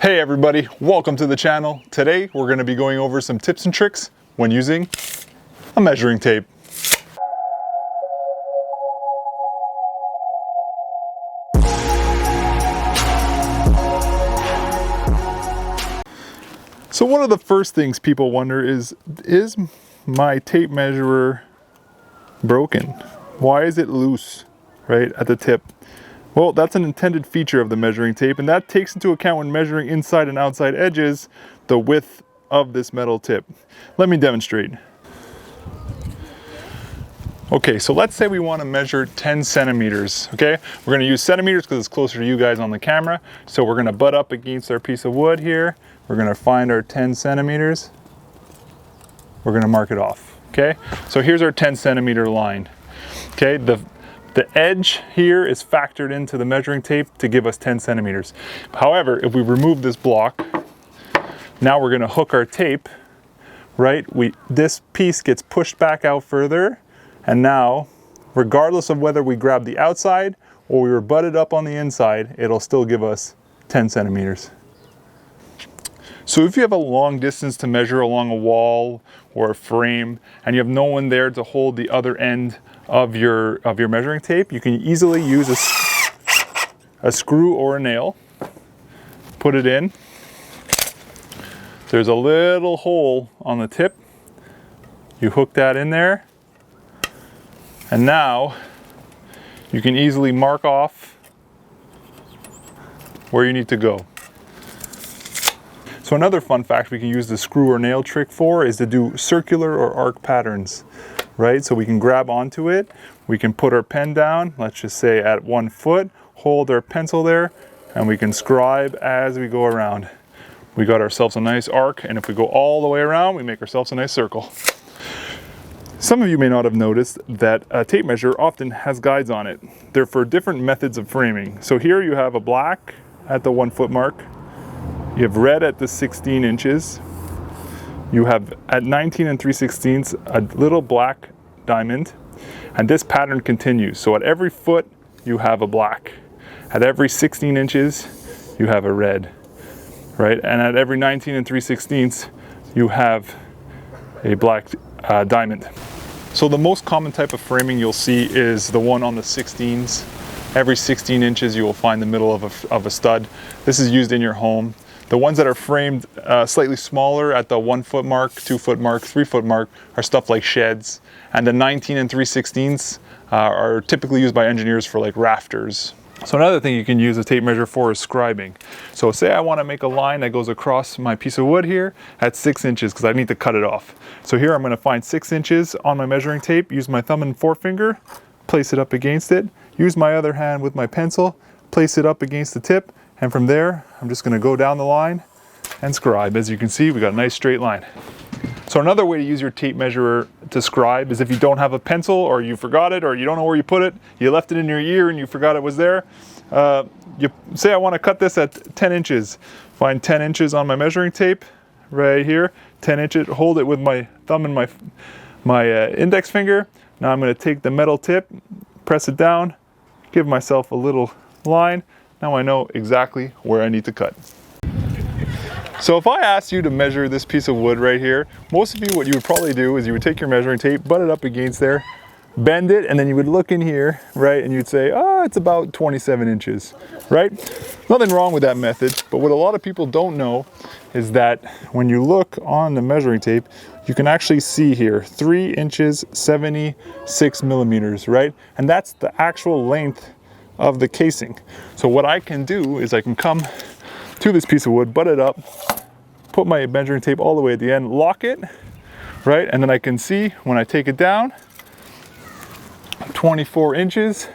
Hey everybody, welcome to the channel. Today we're going to be going over some tips and tricks when using a measuring tape. So one of the first things people wonder is my tape measure broken? Why is it loose right at the tip? Well, that's an intended feature of the measuring tape, and that takes into account when measuring inside and outside edges, the width of this metal tip. Let me demonstrate. Okay, so let's say we want to measure 10 centimeters, okay? We're going to use centimeters because it's closer to you guys on the camera. So we're going to butt up against our piece of wood here. We're going to find our 10 centimeters. We're going to mark it off, okay? So here's our 10 centimeter line, okay? The edge here is factored into the measuring tape to give us 10 centimeters. However, if we remove this block, now we're going to hook our tape, right? This piece gets pushed back out further, and now, regardless of whether we grab the outside or we were butted up on the inside, it'll still give us 10 centimeters. So if you have a long distance to measure along a wall or a frame, and you have no one there to hold the other end of your measuring tape, you can easily use a screw or a nail. Put it in. There's a little hole on the tip. You hook that in there, and now you can easily mark off where you need to go. So another fun fact we can use the screw or nail trick for is to do circular or arc patterns, right? So we can grab onto it, we can put our pen down, let's just say at 1 foot, hold our pencil there, and we can scribe as we go around. We got ourselves a nice arc, and if we go all the way around, we make ourselves a nice circle. Some of you may not have noticed that a tape measure often has guides on it. They're for different methods of framing. So here you have a black at the 1 foot mark. You have red at the 16 inches. You have at 19 3/16 a little black diamond, and this pattern continues. So at every foot you have a black. At every 16 inches you have a red, right? And at every 19 3/16 you have a black diamond. So the most common type of framing you'll see is the one on the 16s. Every 16 inches you will find the middle of a stud. This is used in your home. The ones that are framed slightly smaller at the 1 foot mark, 2 foot mark, 3 foot mark are stuff like sheds. And the 19 3/16 are typically used by engineers for like rafters. So another thing you can use a tape measure for is scribing. So say I want to make a line that goes across my piece of wood here at 6 inches because I need to cut it off. So here I'm going to find 6 inches on my measuring tape, use my thumb and forefinger, place it up against it, use my other hand with my pencil, place it up against the tip, and from there I'm just going to go down the line and scribe. As you can see, we got a nice straight line. So another way to use your tape measure to scribe is if you don't have a pencil, or you forgot it, or you don't know where you put it, you left it in your ear and you forgot it was there. You say I want to cut this at 10 inches. Find 10 inches on my measuring tape right here, 10 inches, hold it with my thumb and my index finger. Now I'm going to take the metal tip, press it down, give myself a little line. Now I know exactly where I need to cut. So if I asked you to measure this piece of wood right here, most of you, what you would probably do is you would take your measuring tape, butt it up against there, bend it, and then you would look in here, right? And you'd say, oh, it's about 27 inches, right? Nothing wrong with that method, but what a lot of people don't know is that when you look on the measuring tape, you can actually see here 3 inches, 76 millimeters, right? And that's the actual length of the casing. So what I can do is I can come to this piece of wood, butt it up, put my measuring tape all the way at the end, lock it, right? And then I can see when I take it down, 24 inches,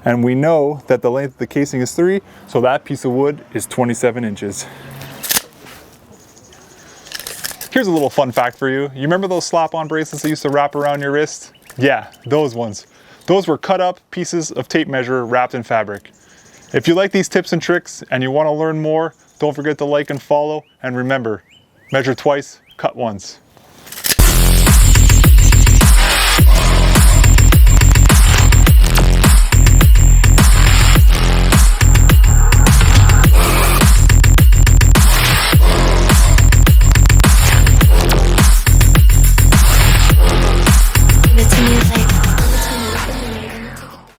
and we know that the length of the casing is 3, so that piece of wood is 27 inches. Here's a little fun fact for you. You remember those slap-on bracelets that used to wrap around your wrist? Yeah, those ones. Those were cut up pieces of tape measure wrapped in fabric. If you like these tips and tricks and you want to learn more, don't forget to like and follow, and remember, measure twice, cut once.